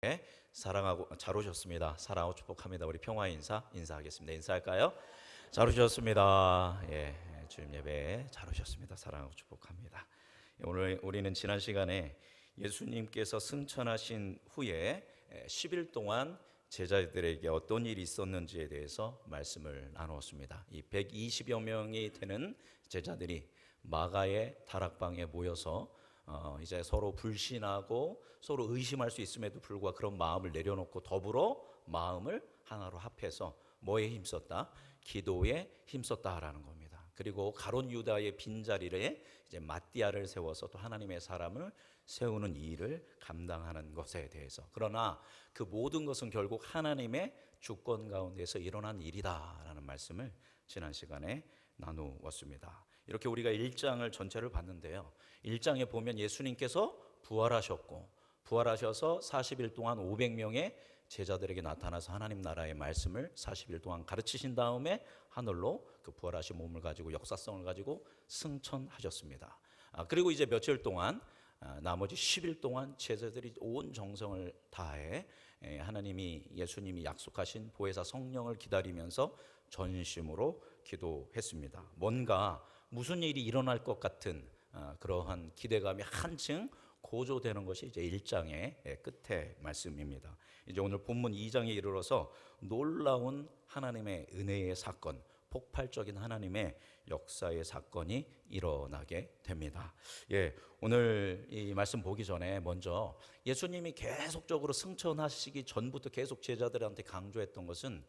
예, 사랑하고 잘 오셨습니다. 사랑하고 축복합니다. 우리 평화의 인사하겠습니다. 인사할까요? 잘 오셨습니다. 예, 주님 예배 잘 오셨습니다. 사랑하고 축복합니다. 오늘 우리는 지난 시간에 예수님께서 승천하신 후에 10일 동안 제자들에게 어떤 일이 있었는지에 대해서 말씀을 나누었습니다. 이 120여 명이 되는 제자들이 마가의 다락방에 모여서 이제 서로 불신하고 서로 의심할 수 있음에도 불구하고 그런 마음을 내려놓고 더불어 마음을 하나로 합해서 뭐에 힘썼다? 기도에 힘썼다라는 겁니다. 그리고 가룟 유다의 빈자리에 이제 마띠아를 세워서 또 하나님의 사람을 세우는 이 일을 감당하는 것에 대해서, 그러나 그 모든 것은 결국 하나님의 주권 가운데서 일어난 일이다라는 말씀을 지난 시간에 나누었습니다. 이렇게 우리가 1장을 전체를 봤는데요, 1장에 보면 예수님께서 부활하셨고 부활하셔서 40일 동안 500명의 제자들에게 나타나서 하나님 나라의 말씀을 40일 동안 가르치신 다음에 하늘로 그 부활하신 몸을 가지고 역사성을 가지고 승천하셨습니다. 그리고 이제 며칠 동안 나머지 10일 동안 제자들이 온 정성을 다해 예수님이 약속하신 보혜사 성령을 기다리면서 전심으로 기도했습니다. 뭔가 무슨 일이 일어날 것 같은 그러한 기대감이 한층 고조되는 것이 이제 1장의 끝의 말씀입니다. 이제 오늘 본문 2장에 이르러서 놀라운 하나님의 은혜의 사건, 폭발적인 하나님의 역사의 사건이 일어나게 됩니다. 오늘 이 말씀 보기 전에 먼저 예수님이 계속적으로 승천하시기 전부터 계속 제자들한테 강조했던 것은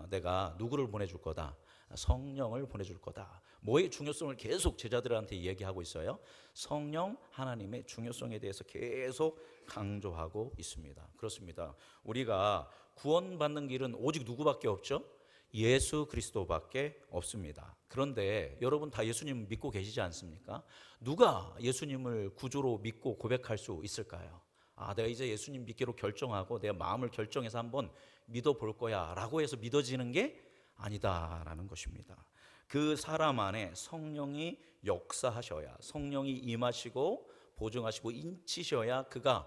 내가 누구를 보내줄 거다? 성령을 보내줄 거다. 뭐의 중요성을 계속 제자들한테 얘기하고 있어요? 성령 하나님의 중요성에 대해서 계속 강조하고 있습니다. 그렇습니다. 우리가 구원받는 길은 오직 누구밖에 없죠? 예수 그리스도밖에 없습니다. 그런데 여러분 다 예수님 믿고 계시지 않습니까? 누가 예수님을 구주로 믿고 고백할 수 있을까요? 내가 이제 예수님 믿기로 결정하고 내 마음을 결정해서 한번 믿어볼 거야 라고 해서 믿어지는 게 아니다라는 것입니다. 그 사람 안에 성령이 역사하셔야, 성령이 임하시고 보증하시고 인치셔야 그가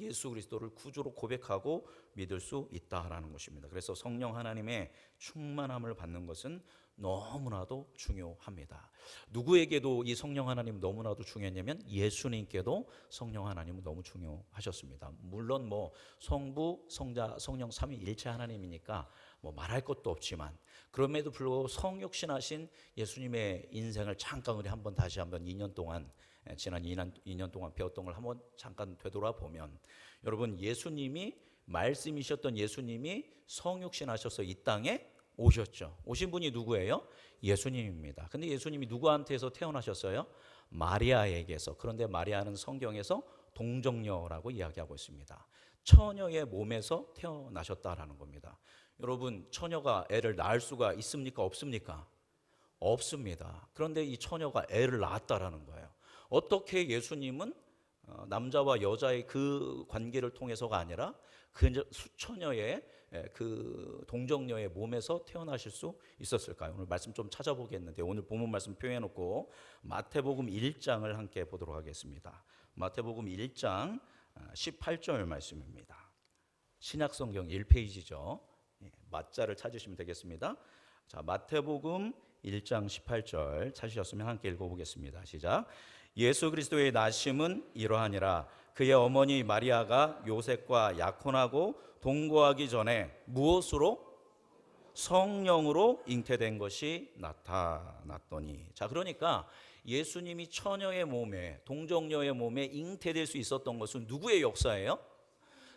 예수 그리스도를 구주로 고백하고 믿을 수 있다라는 것입니다. 그래서 성령 하나님의 충만함을 받는 것은 너무나도 중요합니다. 누구에게도 이 성령 하나님 너무나도 중요했냐면 예수님께도 성령 하나님은 너무 중요하셨습니다. 물론 성부, 성자, 성령 삼위일체 하나님이니까 말할 것도 없지만, 그럼에도 불구하고 성육신하신 예수님의 인생을 잠깐 우리 다시 한번 2년 동안 지난 2년 동안 배웠던 걸 한번 잠깐 되돌아보면, 여러분 예수님이 말씀이셨던 예수님이 성육신하셔서 이 땅에 오셨죠. 오신 분이 누구예요? 예수님입니다. 근데 예수님이 누구한테서 태어나셨어요? 마리아에게서. 그런데 마리아는 성경에서 동정녀라고 이야기하고 있습니다. 처녀의 몸에서 태어나셨다라는 겁니다. 여러분 처녀가 애를 낳을 수가 있습니까? 없습니까? 없습니다. 그런데 이 처녀가 애를 낳았다라는 거예요. 어떻게 예수님은 남자와 여자의 그 관계를 통해서가 아니라 그 수처녀의 그 동정녀의 몸에서 태어나실 수 있었을까요? 오늘 말씀 좀 찾아보겠는데, 오늘 본문 말씀 표현해놓고 마태복음 1장을 함께 보도록 하겠습니다. 마태복음 1장 18절 말씀입니다. 신약성경 1페이지죠. 맞자를 찾으시면 되겠습니다. 자, 마태복음 1장 18절 찾으셨으면 함께 읽어보겠습니다. 시작. 예수 그리스도의 나심은 이러하니라. 그의 어머니 마리아가 요셉과 약혼하고 동거하기 전에 무엇으로? 성령으로 잉태된 것이 나타났더니. 자, 그러니까 예수님이 처녀의 몸에, 동정녀의 몸에 잉태될 수 있었던 것은 누구의 역사예요?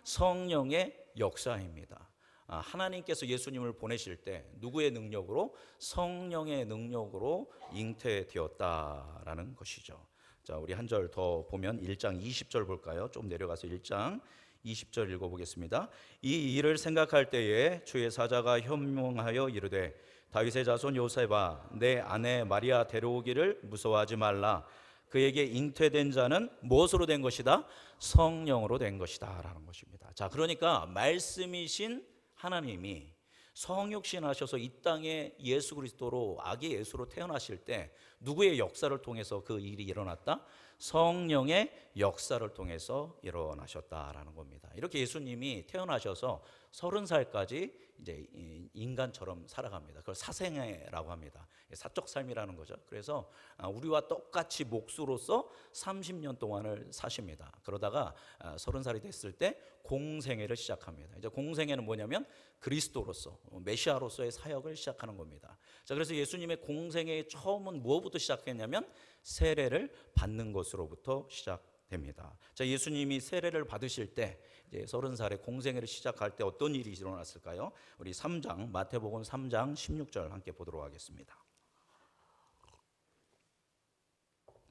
성령의 역사입니다. 하나님께서 예수님을 보내실 때 누구의 능력으로? 성령의 능력으로 잉태되었다라는 것이죠. 자, 우리 한 절 더 보면 1장 20절 볼까요? 좀 내려가서 1장 20절 읽어보겠습니다. 이 일을 생각할 때에 주의 사자가 현몽하여 이르되 다윗의 자손 요셉아, 내 아내 마리아 데려오기를 무서워하지 말라. 그에게 잉태된 자는 무엇으로 된 것이다? 성령으로 된 것이다 라는 것입니다. 자, 그러니까 말씀이신 하나님이 성육신하셔서 이 땅에 예수 그리스도로, 아기 예수로 태어나실 때 누구의 역사를 통해서 그 일이 일어났다? 성령의 역사를 통해서 일어나셨다라는 겁니다. 이렇게 예수님이 태어나셔서 30살까지 이제 인간처럼 살아갑니다. 그걸 사생애라고 합니다. 사적 삶이라는 거죠. 그래서 우리와 똑같이 목수로서 30년 동안을 사십니다. 그러다가 30살이 됐을 때 공생애를 시작합니다. 이제 공생애는 뭐냐면 그리스도로서 메시아로서의 사역을 시작하는 겁니다. 자, 그래서 예수님의 공생애의 처음은 무엇부터 시작했냐면 세례를 받는 것으로부터 시작됩니다. 자, 예수님이 세례를 받으실 때 이제 30살에 공생애를 시작할 때 어떤 일이 일어났을까요? 우리 3장 마태복음 3장 16절 함께 보도록 하겠습니다.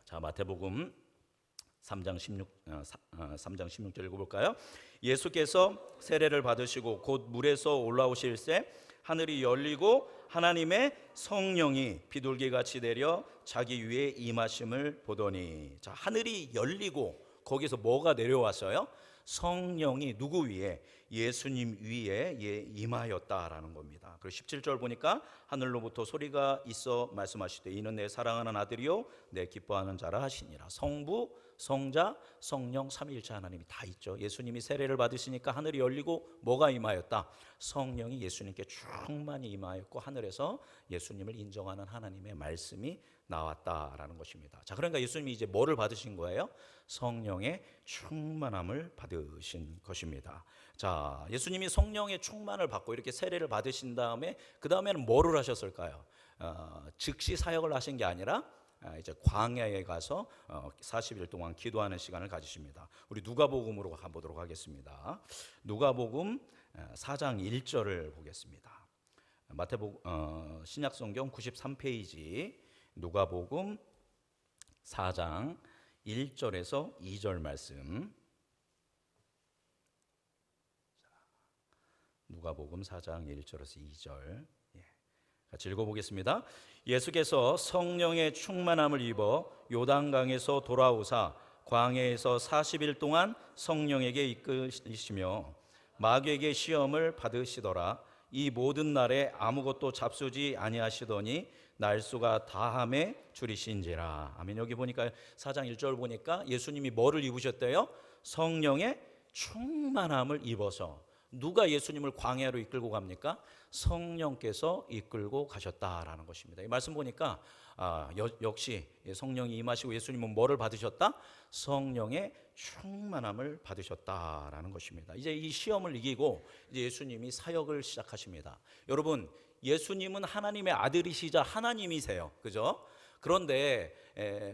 자, 마태복음 3장 16절 읽어볼까요? 예수께서 세례를 받으시고 곧 물에서 올라오실새 하늘이 열리고 하나님의 성령이 비둘기같이 내려 자기 위에 임하심을 보더니, 자, 하늘이 열리고 거기서 뭐가 내려왔어요? 성령이 누구 위에? 예수님 위에 임하였다라는 겁니다. 그리고 17절 보니까 하늘로부터 소리가 있어 말씀하시되 이는 내 사랑하는 아들이요 내 기뻐하는 자라 하시니라. 성부, 성자, 성령 삼위일체 하나님이 다 있죠. 예수님이 세례를 받으시니까 하늘이 열리고 뭐가 임하였다? 성령이 예수님께 충만히 임하였고 하늘에서 예수님을 인정하는 하나님의 말씀이 나왔다라는 것입니다. 자, 그러니까 예수님이 이제 뭐를 받으신 거예요? 성령의 충만함을 받으신 것입니다. 자, 예수님이 성령의 충만을 받고 이렇게 세례를 받으신 다음에 그 다음에는 뭐를 하셨을까요? 즉시 사역을 하신 게 아니라 이제 광야에 가서 40일 동안 기도하는 시간을 가지십니다. 우리 누가복음으로 가보도록 하겠습니다. 누가복음 4장 1절을 보겠습니다. 마태복음 신약성경 93페이지 누가복음 4장 1절에서 2절 말씀. 누가복음 4장 1절에서 2절 같이 읽어보겠습니다. 예수께서 성령의 충만함을 입어 요단강에서 돌아오사 광야에서 40일 동안 성령에게 이끌리시며 마귀에게 시험을 받으시더라. 이 모든 날에 아무것도 잡수지 아니하시더니 날수가 다함에 줄이신지라. 아멘. 여기 보니까 4장 1절 보니까 예수님이 뭐를 입으셨대요? 성령의 충만함을 입어서. 누가 예수님을 광야로 이끌고 갑니까? 성령께서 이끌고 가셨다라는 것입니다. 이 말씀 보니까 역시 성령이 임하시고 예수님은 뭐를 받으셨다? 성령의 충만함을 받으셨다라는 것입니다. 이제 이 시험을 이기고 이제 예수님이 사역을 시작하십니다. 여러분, 예수님은 하나님의 아들이시자 하나님이세요. 그죠? 그런데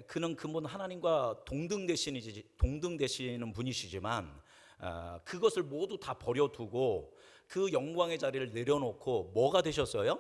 그는 근본 하나님과 동등되시는 분이시지만 그것을 모두 다 버려두고 그 영광의 자리를 내려놓고 뭐가 되셨어요?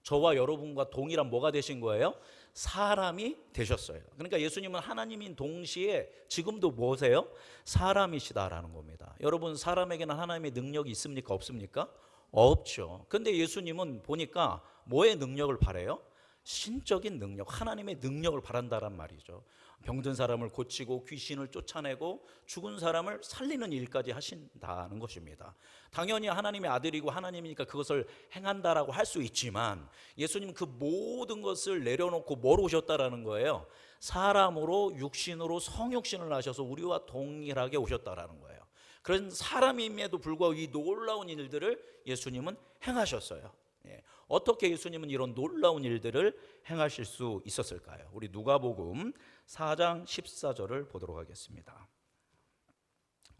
저와 여러분과 동일한 뭐가 되신 거예요? 사람이 되셨어요. 그러니까 예수님은 하나님인 동시에 지금도 뭐세요? 사람이시다라는 겁니다. 여러분, 사람에게는 하나님의 능력이 있습니까? 없습니까? 없죠. 근데 예수님은 보니까 뭐의 능력을 바래요? 신적인 능력, 하나님의 능력을 바란다란 말이죠. 병든 사람을 고치고 귀신을 쫓아내고 죽은 사람을 살리는 일까지 하신다는 것입니다. 당연히 하나님의 아들이고 하나님이니까 그것을 행한다라고 할 수 있지만 예수님은 그 모든 것을 내려놓고 뭐로 오셨다라는 거예요? 사람으로 육신으로 성육신을 하셔서 우리와 동일하게 오셨다라는 거예요. 그런 사람임에도 불구하고 이 놀라운 일들을 예수님은 행하셨어요. 어떻게 예수님은 이런 놀라운 일들을 행하실 수 있었을까요? 우리 누가복음 4장 14절을 보도록 하겠습니다.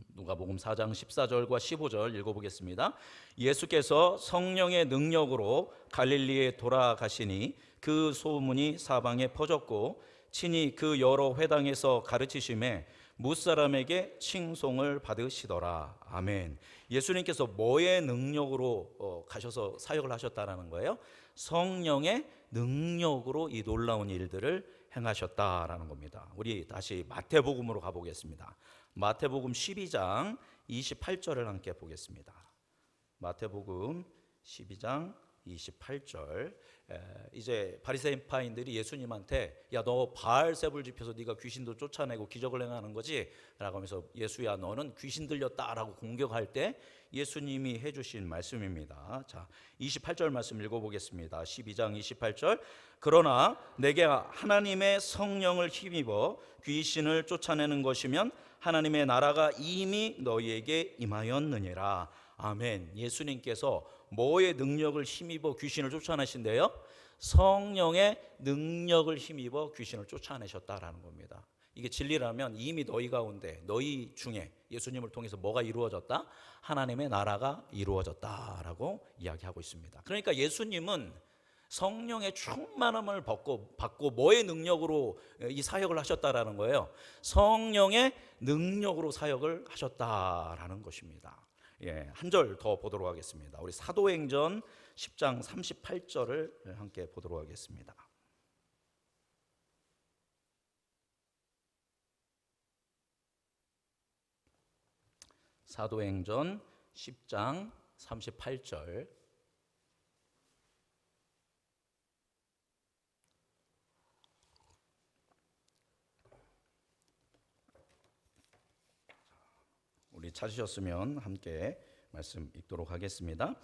누가복음 4장 14절과 15절 읽어보겠습니다. 예수께서 성령의 능력으로 갈릴리에 돌아가시니 그 소문이 사방에 퍼졌고 친히 그 여러 회당에서 가르치심에 무사람에게 칭송을 받으시더라. 아멘. 예수님께서 뭐의 능력으로 가셔서 사역을 하셨다라는 거예요? 성령의 능력으로 이 놀라운 일들을 행하셨다라는 겁니다. 우리 다시 마태복음으로 가보겠습니다. 마태복음 12장 28절을 함께 보겠습니다. 마태복음 12장 28절. 이제 바리새파인들이 예수님한테 야, 너 바알세불 지펴서 네가 귀신도 쫓아내고 기적을 행하는 거지? 라고 하면서 예수야, 너는 귀신 들렸다라고 공격할 때 예수님이 해주신 말씀입니다. 자, 28절 말씀 읽어보겠습니다. 12장 28절. 그러나 내게 하나님의 성령을 힘입어 귀신을 쫓아내는 것이면 하나님의 나라가 이미 너희에게 임하였느니라. 아멘. 예수님께서 뭐의 능력을 힘입어 귀신을 쫓아내신대요? 성령의 능력을 힘입어 귀신을 쫓아내셨다라는 겁니다. 이게 진리라면 이미 너희 가운데, 너희 중에 예수님을 통해서 뭐가 이루어졌다? 하나님의 나라가 이루어졌다라고 이야기하고 있습니다. 그러니까 예수님은 성령의 충만함을 받고 뭐의 능력으로 이 사역을 하셨다라는 거예요? 성령의 능력으로 사역을 하셨다라는 것입니다. 한 절 더 보도록 하겠습니다. 우리 사도행전 10장 38절을 함께 보도록 하겠습니다. 사도행전 10장 38절. 우리 찾으셨으면 함께 말씀 읽도록 하겠습니다.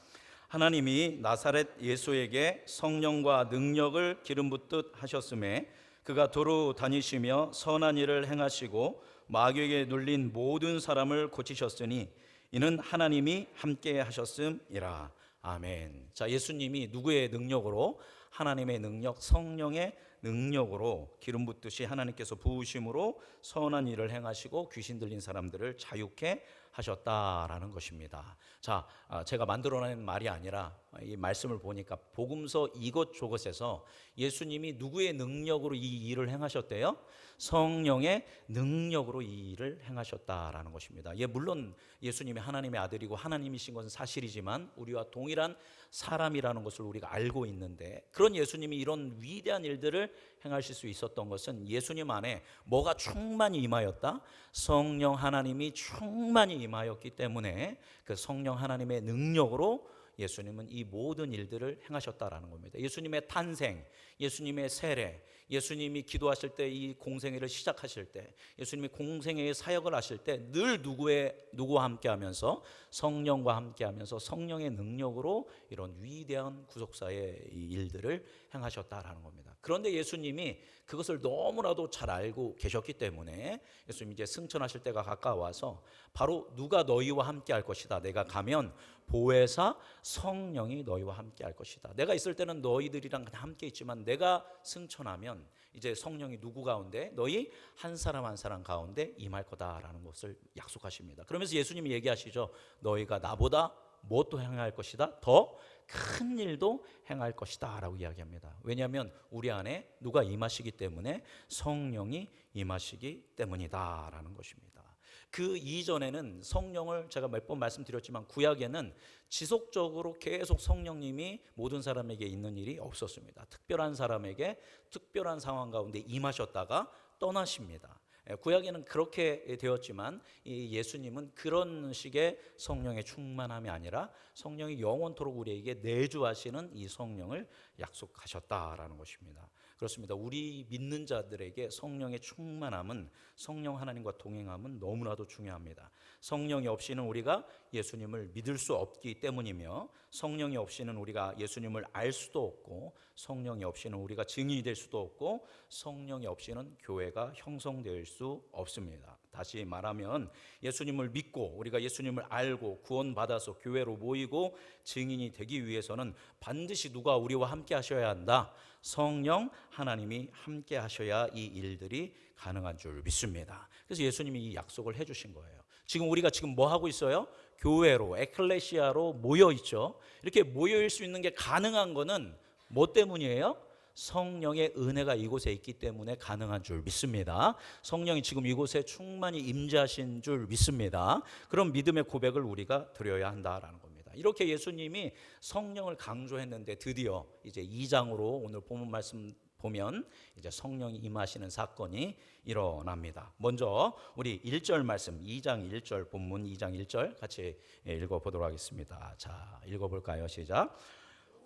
하나님이 나사렛 예수에게 성령과 능력을 기름 붓듯 하셨음에 그가 도로 다니시며 선한 일을 행하시고 마귀에게 눌린 모든 사람을 고치셨으니 이는 하나님이 함께 하셨음이라. 아멘. 자, 예수님이 누구의 능력으로? 하나님의 능력, 성령의 능력으로 기름 붓듯이 하나님께서 부으심으로 선한 일을 행하시고 귀신 들린 사람들을 자유케 하셨다라는 것입니다. 자, 제가 만들어낸 말이 아니라 이 말씀을 보니까 복음서 이것저것에서 예수님이 누구의 능력으로 이 일을 행하셨대요? 성령의 능력으로 이 일을 행하셨다라는 것입니다. 물론 예수님이 하나님의 아들이고 하나님이신 것은 사실이지만 우리와 동일한 사람이라는 것을 우리가 알고 있는데, 그런 예수님이 이런 위대한 일들을 행하실 수 있었던 것은 예수님 안에 뭐가 충만히 임하였다? 성령 하나님이 충만히 임하였기 때문에 그 성령 하나님의 능력으로 예수님은 이 모든 일들을 행하셨다라는 겁니다. 예수님의 탄생, 예수님의 세례, 예수님이 기도하실 때, 이 공생애를 시작하실 때, 예수님이 공생애의 사역을 하실 때 늘 누구와 함께하면서? 성령과 함께하면서 성령의 능력으로 이런 위대한 구속사의 이 일들을 행하셨다라는 겁니다. 그런데 예수님이 그것을 너무나도 잘 알고 계셨기 때문에 예수님이 이제 승천하실 때가 가까워서 바로 누가 너희와 함께 할 것이다. 내가 가면 보혜사 성령이 너희와 함께 할 것이다. 내가 있을 때는 너희들이랑 함께 있지만 내가 승천하면 이제 성령이 누구 가운데? 너희 한 사람 한 사람 가운데 임할 거다라는 것을 약속하십니다. 그러면서 예수님이 얘기하시죠. 너희가 나보다 무엇도 행할 것이다. 더 큰 일도 행할 것이다 라고 이야기합니다. 왜냐하면 우리 안에 누가 임하시기 때문에? 성령이 임하시기 때문이다 라는 것입니다. 그 이전에는 성령을 제가 몇 번 말씀드렸지만 구약에는 지속적으로 계속 성령님이 모든 사람에게 있는 일이 없었습니다. 특별한 사람에게 특별한 상황 가운데 임하셨다가 떠나십니다. 구약에는 그렇게 되었지만 이 예수님은 그런 식의 성령의 충만함이 아니라 성령이 영원토록 우리에게 내주하시는 이 성령을 약속하셨다라는 것입니다. 그렇습니다. 우리 믿는 자들에게 성령의 충만함은, 성령 하나님과 동행함은 너무나도 중요합니다. 성령이 없이는 우리가 예수님을 믿을 수 없기 때문이며, 성령이 없이는 우리가 예수님을 알 수도 없고, 성령이 없이는 우리가 증인이 될 수도 없고, 성령이 없이는 교회가 형성될 수 없습니다. 다시 말하면 예수님을 믿고 우리가 예수님을 알고 구원받아서 교회로 모이고 증인이 되기 위해서는 반드시 누가 우리와 함께 하셔야 한다? 성령 하나님이 함께 하셔야 이 일들이 가능한 줄 믿습니다. 그래서 예수님이 이 약속을 해주신 거예요. 지금 우리가 뭐 하고 있어요? 교회로, 에클레시아로 모여 있죠. 이렇게 모여일 수 있는 게 가능한 거는 뭐 때문이에요? 성령의 은혜가 이곳에 있기 때문에 가능한 줄 믿습니다. 성령이 지금 이곳에 충만히 임재하신 줄 믿습니다. 그런 믿음의 고백을 우리가 드려야 한다라는 겁니다. 이렇게 예수님이 성령을 강조했는데 드디어 이제 2장으로 오늘 본문 말씀 보면 이제 성령이 임하시는 사건이 일어납니다. 먼저 우리 1절 말씀, 2장 1절 본문 2장 1절 같이 읽어보도록 하겠습니다. 자, 읽어볼까요? 시작.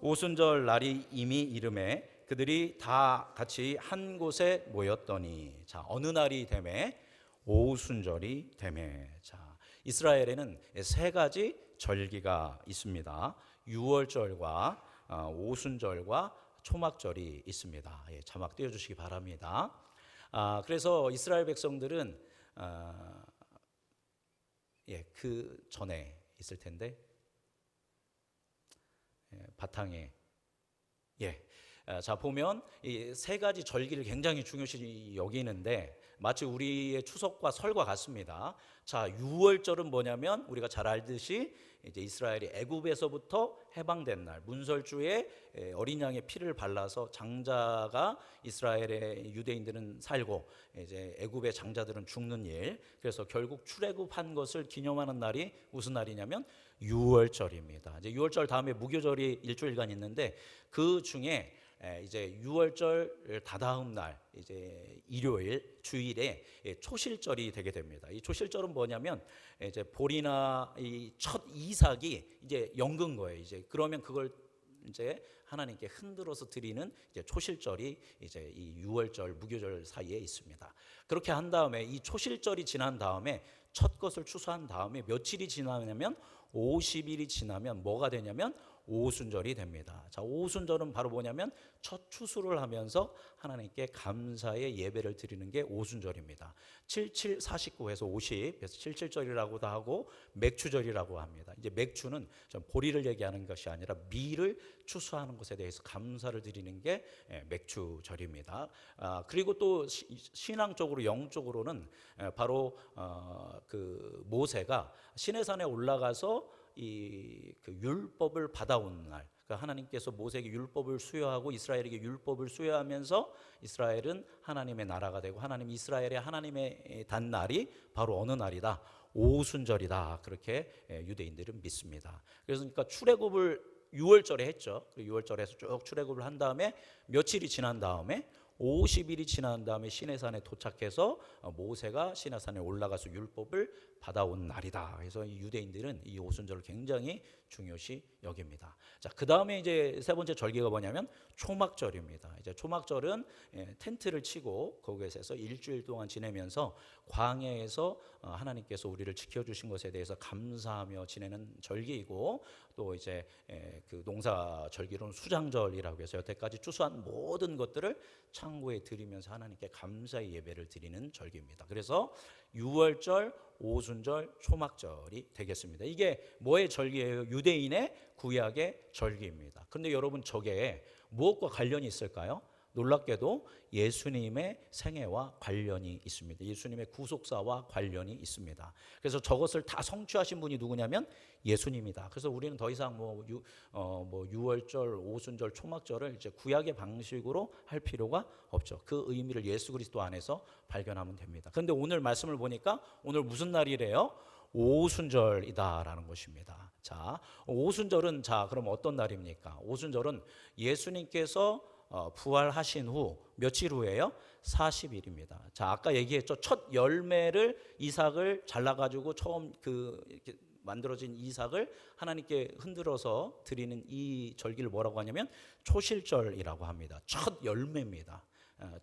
오순절 날이 이미 이름에 그들이 다 같이 한 곳에 모였더니, 자, 어느 날이 되매? 오순절이 되매. 자, 이스라엘에는 세 가지 절기가 있습니다. 유월절과 오순절과 초막절이 있습니다. 예, 자막 띄워주시기 바랍니다. 그래서 이스라엘 백성들은 그 전에 있을 텐데, 바탕에 자, 보면 이 세 가지 절기를 굉장히 중요시 여기는데 마치 우리의 추석과 설과 같습니다. 자, 유월절은 뭐냐면 우리가 잘 알듯이 이제 이스라엘이 애굽에서부터 해방된 날, 문설주에 어린 양의 피를 발라서 장자가 이스라엘의 유대인들은 살고 이제 애굽의 장자들은 죽는 일, 그래서 결국 출애굽한 것을 기념하는 날이 무슨 날이냐면 유월절입니다. 이제 유월절 다음에 무교절이 일주일간 있는데 그 중에 이제 유월절 다다음 날 이제 일요일 주일에 초실절이 되게 됩니다. 이 초실절은 뭐냐면 이제 볼이나 이 첫 이삭이 이제 연근 거예요. 이제 그러면 그걸 이제 하나님께 흔들어서 드리는 이제 초실절이 이제 이 유월절 무교절 사이에 있습니다. 그렇게 한 다음에 이 초실절이 지난 다음에 첫 것을 추수한 다음에 며칠이 지나냐면 50일이 지나면 뭐가 되냐면 오순절이 됩니다. 자, 오순절은 바로 뭐냐면 첫 추수를 하면서 하나님께 감사의 예배를 드리는 게 오순절입니다. 7749해서 50, 그래서 77절이라고도 하고 맥추절이라고 합니다. 이제 맥추는 좀 보리를 얘기하는 것이 아니라 밀을 추수하는 것에 대해서 감사를 드리는 게 맥추절입니다. 그리고 또 신앙적으로 영적으로는 바로 그 모세가 시내산에 올라가서 그 율법을 받아온 날, 그러니까 하나님께서 모세에게 율법을 수여하고 이스라엘에게 율법을 수여하면서 이스라엘은 하나님의 나라가 되고 하나님이 이스라엘의 하나님의 단 날이 바로 어느 날이다? 오순절이다. 그렇게 유대인들은 믿습니다. 그래서 그러니까 출애굽을 6월절에 했죠. 6월절에서 쭉 출애굽을 한 다음에 며칠이 지난 다음에 50일이 지난 다음에 시내산에 도착해서 모세가 시내산에 올라가서 율법을 받아온 날이다. 그래서 이 유대인들은 이 오순절을 굉장히 중요시 여깁니다. 자, 그 다음에 이제 세 번째 절기가 뭐냐면 초막절입니다. 이제 초막절은 텐트를 치고 거기에서 일주일 동안 지내면서 광야에서 하나님께서 우리를 지켜주신 것에 대해서 감사하며 지내는 절기이고, 또 이제 그 농사 절기로는 수장절이라고 해서 여태까지 추수한 모든 것들을 창고에 드리면서 하나님께 감사의 예배를 드리는 절기입니다. 그래서 유월절, 오순절, 초막절이 되겠습니다. 이게 뭐의 절기예요? 유대인의 구약의 절기입니다. 그런데 여러분, 저게 무엇과 관련이 있을까요? 놀랍게도 예수님의 생애와 관련이 있습니다. 예수님의 구속사와 관련이 있습니다. 그래서 저것을 다 성취하신 분이 누구냐면 예수님이다. 그래서 우리는 더 이상 유월절, 오순절, 초막절을 이제 구약의 방식으로 할 필요가 없죠. 그 의미를 예수 그리스도 안에서 발견하면 됩니다. 그런데 오늘 말씀을 보니까 오늘 무슨 날이래요? 오순절이다라는 것입니다. 자, 오순절은 자, 그럼 어떤 날입니까? 오순절은 예수님께서 부활하신 후 며칠 후에요? 40일입니다. 자, 아까 얘기했죠. 첫 열매를 이삭을 잘라가지고 처음 이렇게 만들어진 이삭을 하나님께 흔들어서 드리는 이 절기를 뭐라고 하냐면 초실절이라고 합니다. 첫 열매입니다.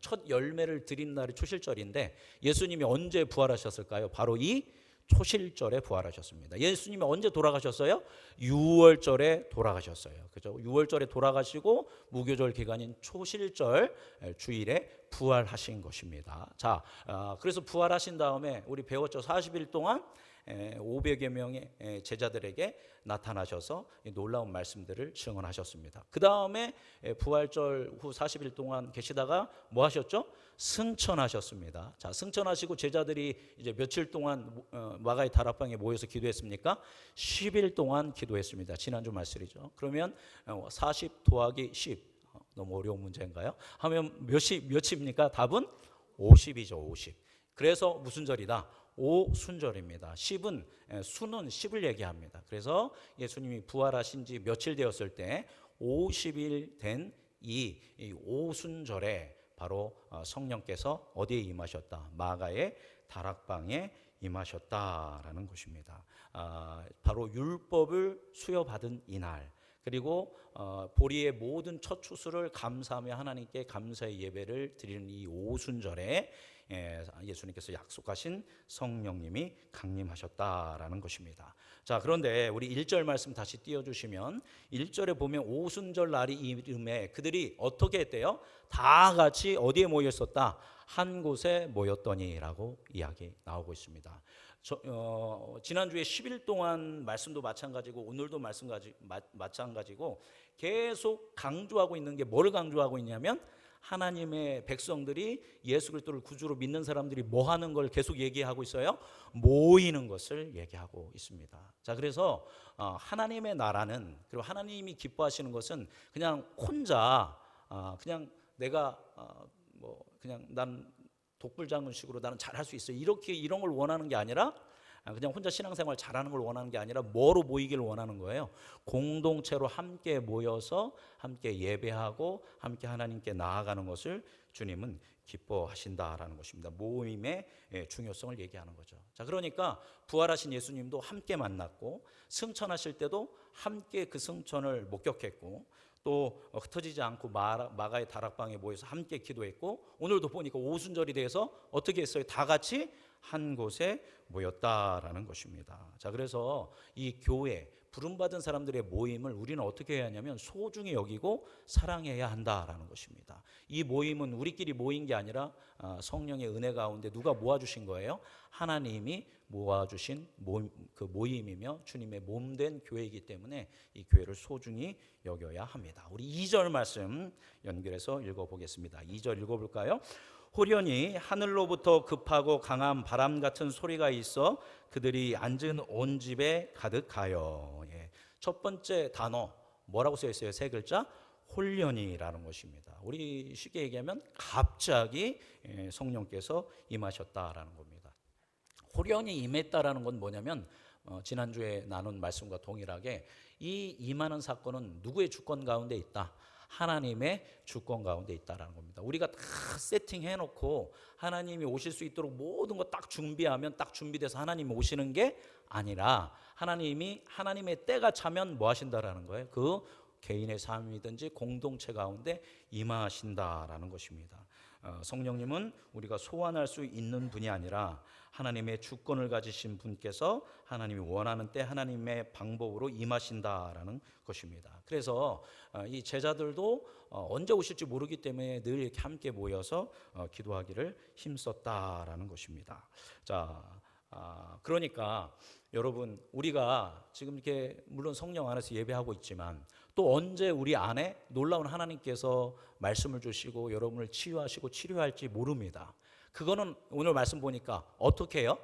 첫 열매를 드린 날이 초실절인데 예수님이 언제 부활하셨을까요? 바로 이 초실절에 부활하셨습니다. 예수님이 언제 돌아가셨어요? 6월절에 돌아가셨어요. 그죠? 6월절에 돌아가시고 무교절 기간인 초실절 주일에 부활하신 것입니다. 자, 그래서 부활하신 다음에 우리 배웠죠. 40일 동안 500여 명의 제자들에게 나타나셔서 놀라운 말씀들을 증언하셨습니다. 그 다음에 부활절 후 40일 동안 계시다가 뭐 하셨죠? 승천하셨습니다. 자, 승천하시고 제자들이 이제 며칠 동안 마가의 다락방에 모여서 기도했습니까? 10일 동안 기도했습니다. 지난주 말씀이죠. 그러면 40 더하기 10 너무 어려운 문제인가요? 하면 몇입니까? 답은 50이죠. 50. 그래서 무슨 절이다? 오순절입니다. 10은 수는 10을 얘기합니다. 그래서 예수님이 부활하신 지 며칠 되었을 때 50일 된 이 오순절에 바로 성령께서 어디에 임하셨다? 마가의 다락방에 임하셨다라는 것입니다. 바로 율법을 수여받은 이날. 그리고 보리의 모든 첫 추수를 감사하며 하나님께 감사의 예배를 드리는 이 오순절에 예수님께서 약속하신 성령님이 강림하셨다라는 것입니다. 자, 그런데 우리 1절 말씀 다시 띄워주시면 1절에 보면 오순절 날이 이름에 그들이 어떻게 했대요? 다 같이 어디에 모여 있었다? 한 곳에 모였더니라고 이야기 나오고 있습니다. 지난주에 10일 동안 말씀도 마찬가지고 오늘도 마찬가지고 계속 강조하고 있는 게 뭘 강조하고 있냐면 하나님의 백성들이 예수 그리스도를 구주로 믿는 사람들이 뭐 하는 걸 계속 얘기하고 있어요? 모이는 것을 얘기하고 있습니다. 자, 그래서 하나님의 나라는, 그리고 하나님이 기뻐하시는 것은 그냥 혼자 그냥 내가 그냥 난 독불장군식으로 나는 잘할 수 있어 이렇게 이런 걸 원하는 게 아니라 그냥 혼자 신앙생활 잘하는 걸 원하는 게 아니라 뭐로 모이기를 원하는 거예요? 공동체로 함께 모여서 함께 예배하고 함께 하나님께 나아가는 것을 주님은 기뻐하신다라는 것입니다. 모임의 중요성을 얘기하는 거죠. 자, 그러니까 부활하신 예수님도 함께 만났고 승천하실 때도 함께 그 승천을 목격했고 또 흩어지지 않고 마가의 다락방에 모여서 함께 기도했고 오늘도 보니까 오순절이 돼서 어떻게 했어요? 다 같이 한 곳에 모였다라는 것입니다. 자, 그래서 이 교회 부름받은 사람들의 모임을 우리는 어떻게 해야 하냐면 소중히 여기고 사랑해야 한다라는 것입니다. 이 모임은 우리끼리 모인 게 아니라 성령의 은혜 가운데 누가 모아주신 거예요? 하나님이 모아주신 그 모임이며 주님의 몸된 교회이기 때문에 이 교회를 소중히 여겨야 합니다. 우리 2절 말씀 연결해서 읽어보겠습니다. 2절 읽어볼까요? 호련히 하늘로부터 급하고 강한 바람 같은 소리가 있어 그들이 앉은 온 집에 가득하여. 첫 번째 단어 뭐라고 써 있어요? 세 글자 홀련히라는 것입니다. 우리 쉽게 얘기하면 갑자기 성령께서 임하셨다라는 겁니다. 홀련히 임했다라는 건 뭐냐면 지난주에 나눈 말씀과 동일하게 이 임하는 사건은 누구의 주권 가운데 있다? 하나님의 주권 가운데 있다라는 겁니다. 우리가 다 세팅해놓고 하나님이 오실 수 있도록 모든 거 딱 준비하면 딱 준비돼서 하나님이 오시는 게 아니라 하나님이 하나님의 때가 차면 뭐 하신다라는 거예요? 그 개인의 삶이든지 공동체 가운데 임하신다라는 것입니다. 성령님은 우리가 소환할 수 있는 분이 아니라 하나님의 주권을 가지신 분께서 하나님이 원하는 때 하나님의 방법으로 임하신다라는 것입니다. 그래서 이 제자들도 언제 오실지 모르기 때문에 늘 이렇게 함께 모여서 기도하기를 힘썼다라는 것입니다. 자, 그러니까 여러분 우리가 지금 이렇게 물론 성령 안에서 예배하고 있지만 또 언제 우리 안에 놀라운 하나님께서 말씀을 주시고 여러분을 치유하시고 치료할지 모릅니다. 그거는 오늘 말씀 보니까 어떻게 해요?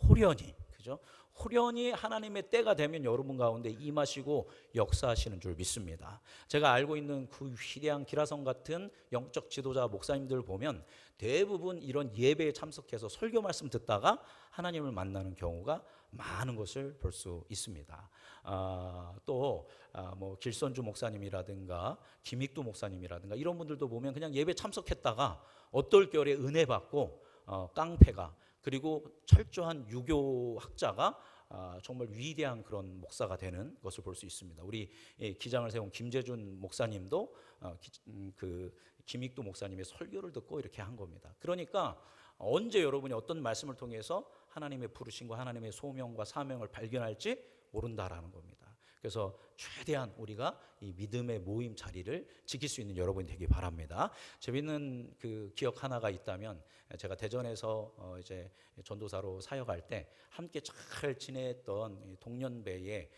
호련히, 그죠? 호련히 하나님의 때가 되면 여러분 가운데 임하시고 역사하시는 줄 믿습니다. 제가 알고 있는 그 위대한 기라성 같은 영적 지도자 목사님들 보면 대부분 이런 예배에 참석해서 설교 말씀 듣다가 하나님을 만나는 경우가 많은 것을 볼 수 있습니다. 뭐 길선주 목사님이라든가 김익두 목사님이라든가 이런 분들도 보면 그냥 예배 참석했다가 어떨 겨울에 은혜 받고 깡패가 그리고 철저한 유교학자가 정말 위대한 그런 목사가 되는 것을 볼 수 있습니다. 우리 기장을 세운 김재준 목사님도 그 김익두 목사님의 설교를 듣고 이렇게 한 겁니다. 그러니까 언제 여러분이 어떤 말씀을 통해서 하나님의 부르심과 하나님의 소명과 사명을 발견할지 모른다라는 겁니다. 그래서 최대한 우리가 이 믿음의 모임 자리를 지킬 수 있는 여러분이 되기 바랍니다. 재밌는 그 기억 하나가 있다면 제가 대전에서 이제 전도사로 사역할 때 함께 잘 지냈던 동년배의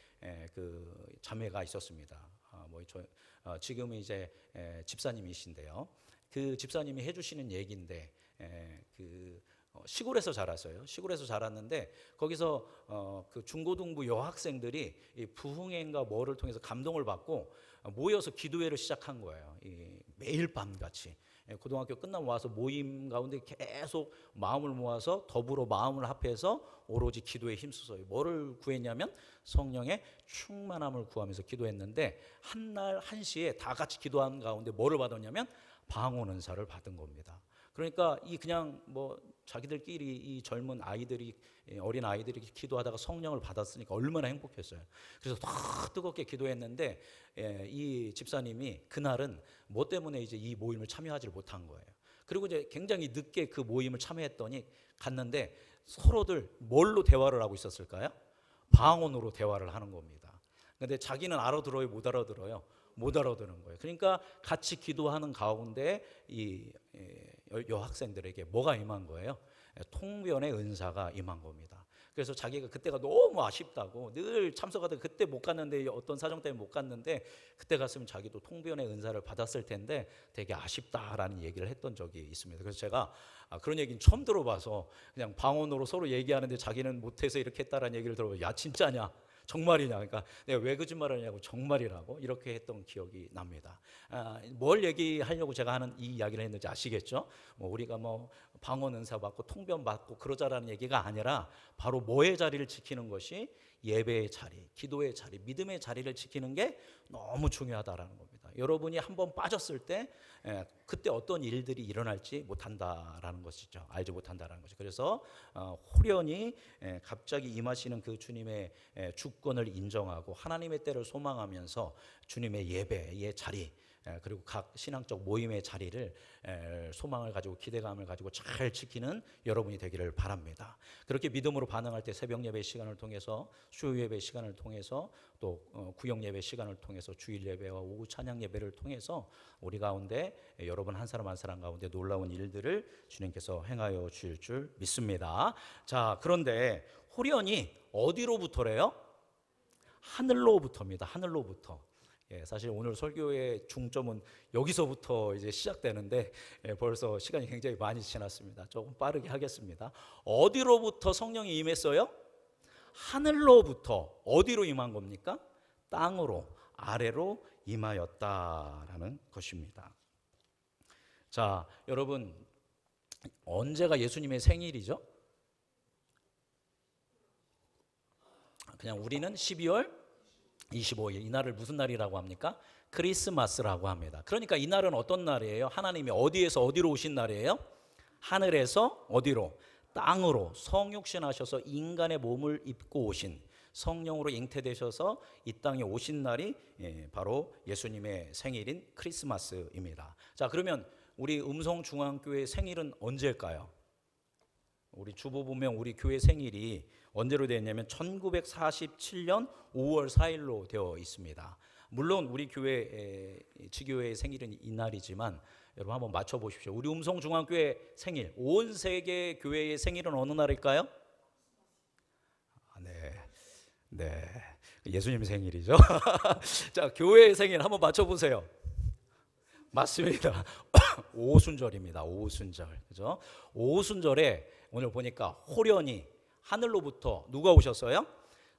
그 자매가 있었습니다. 지금은 이제 집사님이신데요. 그 집사님이 해주시는 얘기인데 시골에서 자랐어요. 시골에서 자랐는데 거기서 그 중고등부 여학생들이 이 부흥회인가 뭐를 통해서 감동을 받고 모여서 기도회를 시작한 거예요. 매일 밤 같이 고등학교 끝나고 와서 모임 가운데 계속 마음을 모아서 더불어 마음을 합해서 오로지 기도에 힘써서 뭐를 구했냐면 성령의 충만함을 구하면서 기도했는데 한날 1시에 다 같이 기도한 가운데 뭐를 받았냐면 방언 은사를 받은 겁니다. 그러니까 이 그냥 뭐 자기들끼리 이 젊은 아이들이 어린 아이들이 기도하다가 성령을 받았으니까 얼마나 행복했어요. 그래서 더 뜨겁게 기도했는데 이 집사님이 그날은 뭐 때문에 이제 이 모임을 참여하지를 못한 거예요. 그리고 이제 굉장히 늦게 그 모임을 참여했더니 갔는데 서로들 뭘로 대화를 하고 있었을까요? 방언으로 대화를 하는 겁니다. 근데 자기는 알아들어요, 못 알아들어요? 못 알아듣는 거예요. 그러니까 같이 기도하는 가운데 이 여학생들에게 뭐가 임한 거예요? 통변의 은사가 임한 겁니다. 그래서 자기가 그때가 너무 아쉽다고, 늘 참석하다가 그때 못 갔는데, 어떤 사정 때문에 못 갔는데 그때 갔으면 자기도 통변의 은사를 받았을 텐데 되게 아쉽다라는 얘기를 했던 적이 있습니다. 그래서 제가 그런 얘기는 처음 들어봐서 그냥 방언으로 서로 얘기하는데 자기는 못해서 이렇게 했다라는 얘기를 들어보고, 야 진짜냐? 정말이냐? 그러니까 내가 왜 거짓말을 하냐고, 정말이라고 이렇게 했던 기억이 납니다. 뭘 얘기하려고 제가 하는 이 이야기를 했는지 아시겠죠? 뭐 우리가 뭐 방언 은사 받고 통변 받고 그러자라는 얘기가 아니라 바로 뭐의 자리를 지키는 것이 예배의 자리, 기도의 자리, 믿음의 자리를 지키는 게 너무 중요하다라는 겁니다. 여러분이 한번 빠졌을 때 그때 어떤 일들이 일어날지 못한다라는 것이죠. 알지 못한다라는 것이죠. 그래서 호련히 갑자기 임하시는 그 주님의 주권을 인정하고 하나님의 때를 소망하면서 주님의 예배의 자리, 그리고 각 신앙적 모임의 자리를 소망을 가지고 기대감을 가지고 잘 지키는 여러분이 되기를 바랍니다. 그렇게 믿음으로 반응할 때 새벽 예배 시간을 통해서, 수요 예배 시간을 통해서, 또 구역 예배 시간을 통해서, 주일 예배와 오후 찬양 예배를 통해서 우리 가운데 여러분 한 사람 한 사람 가운데 놀라운 일들을 주님께서 행하여 주실 줄 믿습니다. 자, 그런데 호련히 어디로부터래요? 하늘로부터입니다. 하늘로부터. 사실 오늘 설교의 중점은 여기서부터 이제 시작되는데 벌써 시간이 굉장히 많이 지났습니다. 조금 빠르게 하겠습니다. 어디로부터 성령이 임했어요? 하늘로부터. 어디로 임한 겁니까? 땅으로, 아래로 임하였다라는 것입니다. 자, 여러분, 언제가 예수님의 생일이죠? 그냥 우리는 12월 25일, 이날을 무슨 날이라고 합니까? 크리스마스라고 합니다. 그러니까 이날은 어떤 날이에요? 하나님이 어디에서 어디로 오신 날이에요? 하늘에서 어디로? 땅으로 성육신 하셔서 인간의 몸을 입고 오신, 성령으로 잉태되셔서 이 땅에 오신 날이 바로 예수님의 생일인 크리스마스입니다. 자, 그러면 우리 음성중앙교회 생일은 언제일까요? 우리 주보보면 우리 교회 생일이 언제로 되어 있냐면 1947년 5월 4일로 되어 있습니다. 물론 우리 교회 지교회의 생일은 이날이지만 여러분 한번 맞춰보십시오. 우리 음성중앙교회 생일, 온 세계 교회의 생일은 어느 날일까요? 네, 예수님 생일이죠. 자, 교회의 생일 한번 맞춰보세요. 맞습니다. 오순절입니다. 오순절, 그죠? 오순절에 오늘 보니까 호련히 하늘로부터 누가 오셨어요?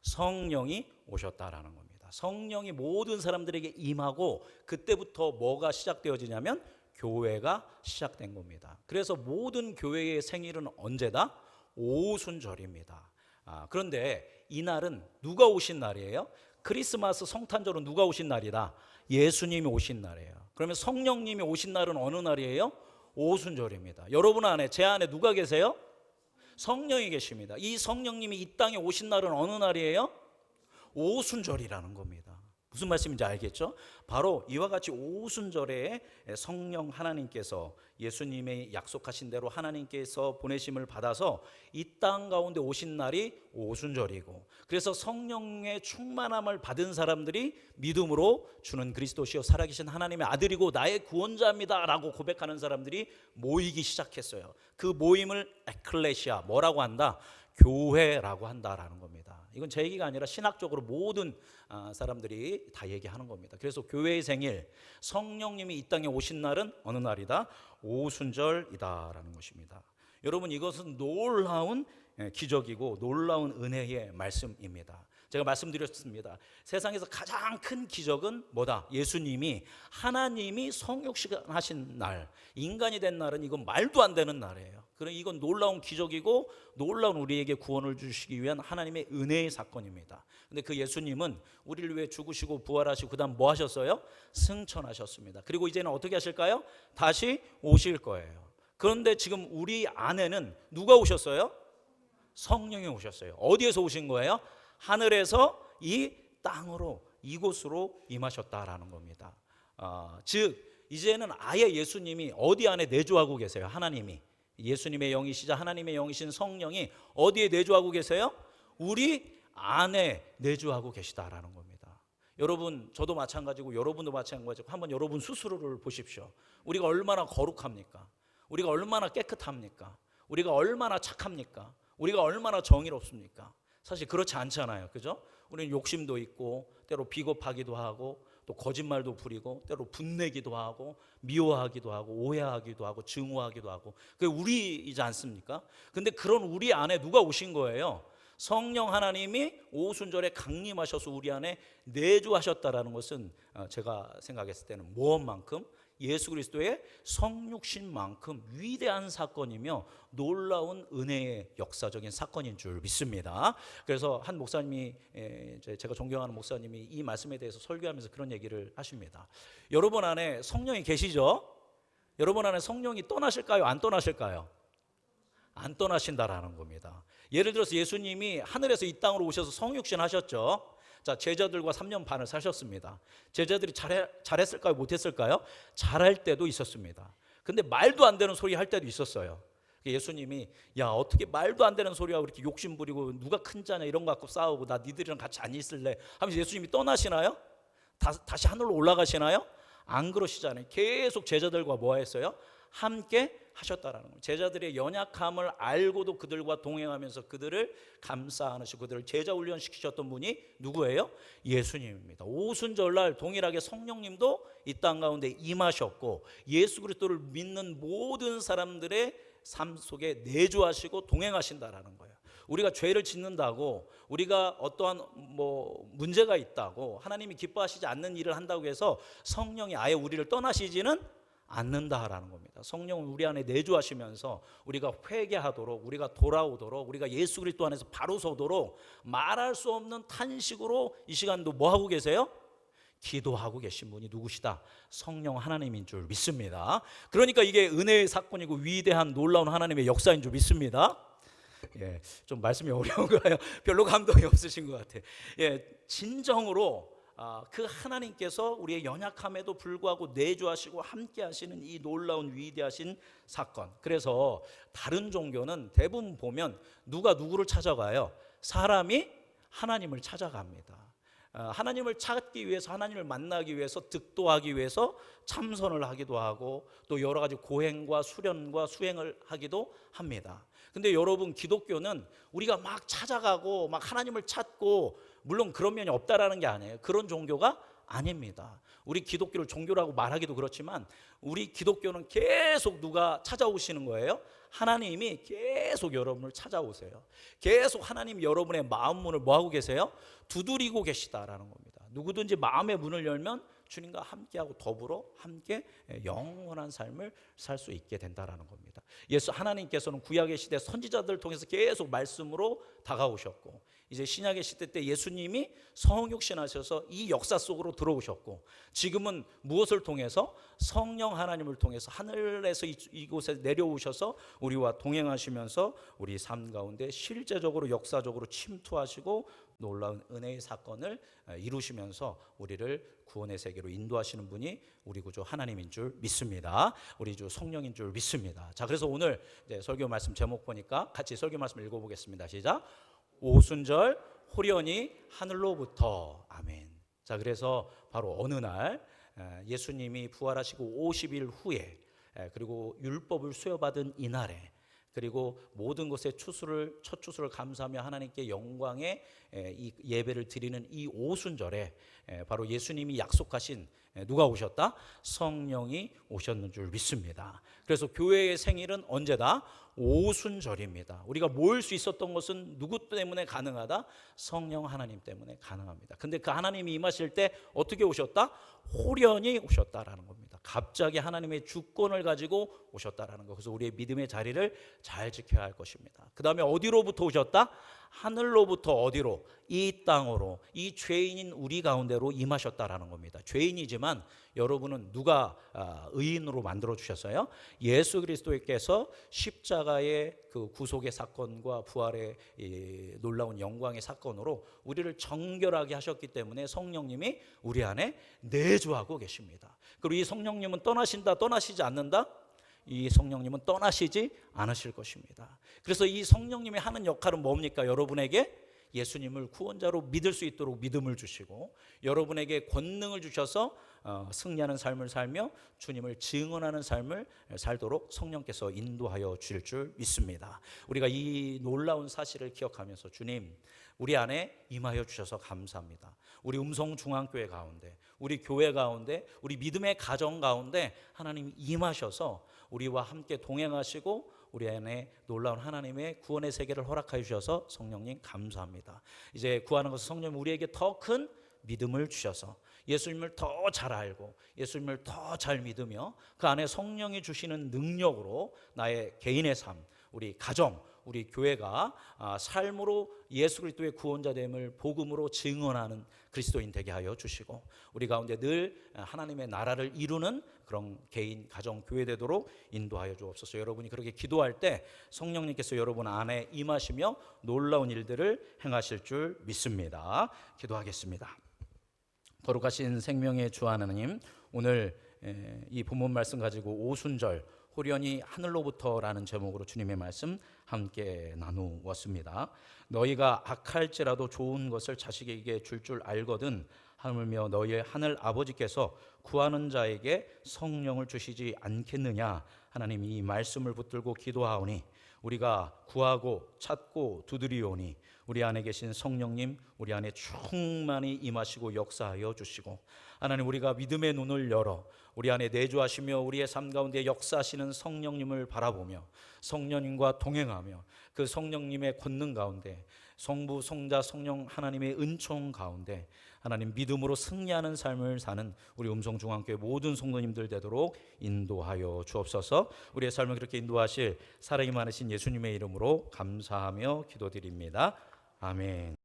성령이 오셨다라는 겁니다. 성령이 모든 사람들에게 임하고 그때부터 뭐가 시작되어지냐면 교회가 시작된 겁니다. 그래서 모든 교회의 생일은 언제다? 오순절입니다. 그런데 이날은 누가 오신 날이에요? 크리스마스 성탄절은 누가 오신 날이다? 예수님이 오신 날이에요. 그러면 성령님이 오신 날은 어느 날이에요? 오순절입니다. 여러분 안에, 제 안에 누가 계세요? 성령이 계십니다. 이 성령님이 이 땅에 오신 날은 어느 날이에요? 오순절이라는 겁니다. 무슨 말씀인지 알겠죠? 바로 이와 같이 오순절에 성령 하나님께서 예수님의 약속하신 대로 하나님께서 보내심을 받아서 이 땅 가운데 오신 날이 오순절이고, 그래서 성령의 충만함을 받은 사람들이 믿음으로 주는 그리스도시요 살아계신 하나님의 아들이고 나의 구원자입니다 라고 고백하는 사람들이 모이기 시작했어요. 그 모임을 에클레시아, 뭐라고 한다? 교회라고 한다라는 겁니다. 이건 제 얘기가 아니라 신학적으로 모든 사람들이 다 얘기하는 겁니다. 그래서 교회의 생일, 성령님이 이 땅에 오신 날은 어느 날이다? 오순절이다라는 것입니다. 여러분, 이것은 놀라운 기적이고 놀라운 은혜의 말씀입니다. 제가 말씀드렸습니다. 세상에서 가장 큰 기적은 뭐다? 예수님이, 하나님이 성육신하신 날, 인간이 된 날은 이건 말도 안 되는 날이에요. 그러니 이건 놀라운 기적이고 놀라운 우리에게 구원을 주시기 위한 하나님의 은혜의 사건입니다. 근데 그 예수님은 우리를 위해 죽으시고 부활하시고 그 다음 뭐 하셨어요? 승천하셨습니다. 그리고 이제는 어떻게 하실까요? 다시 오실 거예요. 그런데 지금 우리 안에는 누가 오셨어요? 성령이 오셨어요. 어디에서 오신 거예요? 하늘에서 이 땅으로, 이곳으로 임하셨다라는 겁니다. 즉 이제는 아예 예수님이 어디 안에 내주하고 계세요? 하나님이, 예수님의 영이시자 하나님의 영이신 성령이 어디에 내주하고 계세요? 우리 안에 내주하고 계시다라는 겁니다. 여러분, 저도 마찬가지고 여러분도 마찬가지고 한번 여러분 스스로를 보십시오. 우리가 얼마나 거룩합니까? 우리가 얼마나 깨끗합니까? 우리가 얼마나 착합니까? 우리가 얼마나 정의롭습니까? 사실 그렇지 않잖아요. 그죠? 우리는 욕심도 있고 때로 비겁하기도 하고 또 거짓말도 부리고 때로 분내기도 하고 미워하기도 하고 오해하기도 하고 증오하기도 하고, 그게 우리이지 않습니까? 근데 그런 우리 안에 누가 오신 거예요? 성령 하나님이 오순절에 강림하셔서 우리 안에 내주하셨다라는 것은 제가 생각했을 때는 무엇만큼? 예수 그리스도의 성육신만큼 위대한 사건이며 놀라운 은혜의 역사적인 사건인 줄 믿습니다. 그래서 한 목사님이, 제가 존경하는 목사님이 이 말씀에 대해서 설교하면서 그런 얘기를 하십니다. 여러분 안에 성령이 계시죠? 여러분 안에 성령이 떠나실까요? 안 떠나실까요? 안 떠나신다라는 겁니다. 예를 들어서 예수님이 하늘에서 이 땅으로 오셔서 성육신 하셨죠. 자, 제자들과 3년 반을 사셨습니다. 제자들이 잘했을까요? 못했을까요? 잘할 때도 있었습니다. 근데 말도 안 되는 소리 할 때도 있었어요. 예수님이 야, 어떻게 말도 안 되는 소리하고 이렇게 욕심 부리고 누가 큰 자냐 이런 거 갖고 싸우고 나 니들이랑 같이 안 있을래 하면서 예수님이 떠나시나요? 다시 하늘로 올라가시나요? 안 그러시잖아요. 계속 제자들과 뭐 했어요? 함께 하셨다라는 거예요. 제자들의 연약함을 알고도 그들과 동행하면서 그들을 감싸 안으시고 그들을 제자 훈련시키셨던 분이 누구예요? 예수님입니다. 오순절날 동일하게 성령님도 이 땅 가운데 임하셨고 예수 그리스도를 믿는 모든 사람들의 삶 속에 내주하시고 동행하신다라는 거예요. 우리가 죄를 짓는다고, 우리가 어떠한 문제가 있다고, 하나님이 기뻐하시지 않는 일을 한다고 해서 성령이 아예 우리를 떠나시지는 않는다라는 겁니다. 성령은 우리 안에 내주하시면서 우리가 회개하도록, 우리가 돌아오도록, 우리가 예수 그리스도 안에서 바로 서도록 말할 수 없는 탄식으로 이 시간도 뭐 하고 계세요? 기도하고 계신 분이 누구시다? 성령 하나님인 줄 믿습니다. 그러니까 이게 은혜의 사건이고 위대한 놀라운 하나님의 역사인 줄 믿습니다. 예, 좀 말씀이 어려운가요? 별로 감동이 없으신 것 같아요. 예, 진정으로 그 하나님께서 우리의 연약함에도 불구하고 내주하시고 함께 하시는 이 놀라운 위대하신 사건. 그래서 다른 종교는 대부분 보면 누가 누구를 찾아가요? 사람이 하나님을 찾아갑니다. 하나님을 찾기 위해서, 하나님을 만나기 위해서, 득도하기 위해서 참선을 하기도 하고 또 여러 가지 고행과 수련과 수행을 하기도 합니다. 근데 여러분, 기독교는 우리가 막 찾아가고 막 하나님을 찾고, 물론 그런 면이 없다라는 게 아니에요. 그런 종교가 아닙니다. 우리 기독교를 종교라고 말하기도 그렇지만 우리 기독교는 계속 누가 찾아오시는 거예요? 하나님이 계속 여러분을 찾아오세요. 계속 하나님 여러분의 마음 문을 뭐하고 계세요? 두드리고 계시다라는 겁니다. 누구든지 마음의 문을 열면 주님과 함께하고 더불어 함께 영원한 삶을 살 수 있게 된다라는 겁니다. 하나님께서는 구약의 시대 선지자들을 통해서 계속 말씀으로 다가오셨고, 이제 신약의 시대 때 예수님이 성육신하셔서 이 역사 속으로 들어오셨고, 지금은 무엇을 통해서? 성령 하나님을 통해서 하늘에서 이곳에 내려오셔서 우리와 동행하시면서 우리 삶 가운데 실제적으로 역사적으로 침투하시고 놀라운 은혜의 사건을 이루시면서 우리를 구원의 세계로 인도하시는 분이 우리 구주 하나님인 줄 믿습니다. 우리 주 성령인 줄 믿습니다. 자, 그래서 오늘 이제 설교 말씀 제목 보니까 같이 설교 말씀 읽어보겠습니다. 시작. 오순절 호련히 하늘로부터. 아멘. 자, 그래서 바로 어느 날 예수님이 부활하시고 50일 후에, 그리고 율법을 수여받은 이날에, 그리고 모든 것의 첫 추수를 감사하며 하나님께 영광의 이 예배를 드리는 이 오순절에 바로 예수님이 약속하신 누가 오셨다? 성령이 오셨는 줄 믿습니다. 그래서 교회의 생일은 언제다? 오순절입니다. 우리가 모일 수 있었던 것은 누구 때문에 가능하다? 성령 하나님 때문에 가능합니다. 근데 그 하나님이 임하실 때 어떻게 오셨다? 호련히 오셨다라는 겁니다. 갑자기 하나님의 주권을 가지고 오셨다라는 거. 그래서 우리의 믿음의 자리를 잘 지켜야 할 것입니다. 그 다음에 어디로부터 오셨다? 하늘로부터 어디로? 이 땅으로, 이 죄인인 우리 가운데로 임하셨다라는 겁니다. 죄인이지만 여러분은 누가 의인으로 만들어 주셨어요? 예수 그리스도께서 십자가의 그 구속의 사건과 부활의 놀라운 영광의 사건으로 우리를 정결하게 하셨기 때문에 성령님이 우리 안에 내주하고 계십니다. 그리고 이 성령님은 떠나신다, 떠나시지 않는다? 이 성령님은 떠나시지 않으실 것입니다. 그래서 이 성령님이 하는 역할은 뭡니까? 여러분에게 예수님을 구원자로 믿을 수 있도록 믿음을 주시고 여러분에게 권능을 주셔서 승리하는 삶을 살며 주님을 증언하는 삶을 살도록 성령께서 인도하여 주실 줄 믿습니다. 우리가 이 놀라운 사실을 기억하면서 주님, 우리 안에 임하여 주셔서 감사합니다. 우리 음성중앙교회 가운데, 우리 교회 가운데, 우리 믿음의 가정 가운데 하나님 임하셔서 우리와 함께 동행하시고 우리 안에 놀라운 하나님의 구원의 세계를 허락하여 주셔서 성령님 감사합니다. 이제 구하는 것은 성령님 우리에게 더 큰 믿음을 주셔서 예수님을 더 잘 알고 예수님을 더 잘 믿으며 그 안에 성령이 주시는 능력으로 나의 개인의 삶, 우리 가정, 우리 교회가 삶으로 예수 그리스도의 구원자됨을 복음으로 증언하는 그리스도인 되게 하여 주시고 우리 가운데 늘 하나님의 나라를 이루는 그런 개인, 가정, 교회 되도록 인도하여 주옵소서. 여러분이 그렇게 기도할 때 성령님께서 여러분 안에 임하시며 놀라운 일들을 행하실 줄 믿습니다. 기도하겠습니다. 거룩하신 생명의 주 하나님, 오늘 이 본문 말씀 가지고 오순절 호련히 하늘로부터라는 제목으로 주님의 말씀 함께 나누었습니다. 너희가 악할지라도 좋은 것을 자식에게 줄 알거든 하물며 너희의 하늘 아버지께서 구하는 자에게 성령을 주시지 않겠느냐. 하나님, 이 말씀을 붙들고 기도하오니 우리가 구하고 찾고 두드리오니 우리 안에 계신 성령님 우리 안에 충만히 임하시고 역사하여 주시고 하나님, 우리가 믿음의 눈을 열어 우리 안에 내주하시며 우리의 삶 가운데 역사하시는 성령님을 바라보며 성령님과 동행하며 그 성령님의 권능 가운데 성부, 성자, 성령 하나님의 은총 가운데 하나님 믿음으로 승리하는 삶을 사는 우리 음성중앙교회 모든 성도님들 되도록 인도하여 주옵소서. 우리의 삶을 그렇게 인도하실 사랑이 많으신 예수님의 이름으로 감사하며 기도드립니다. 아멘.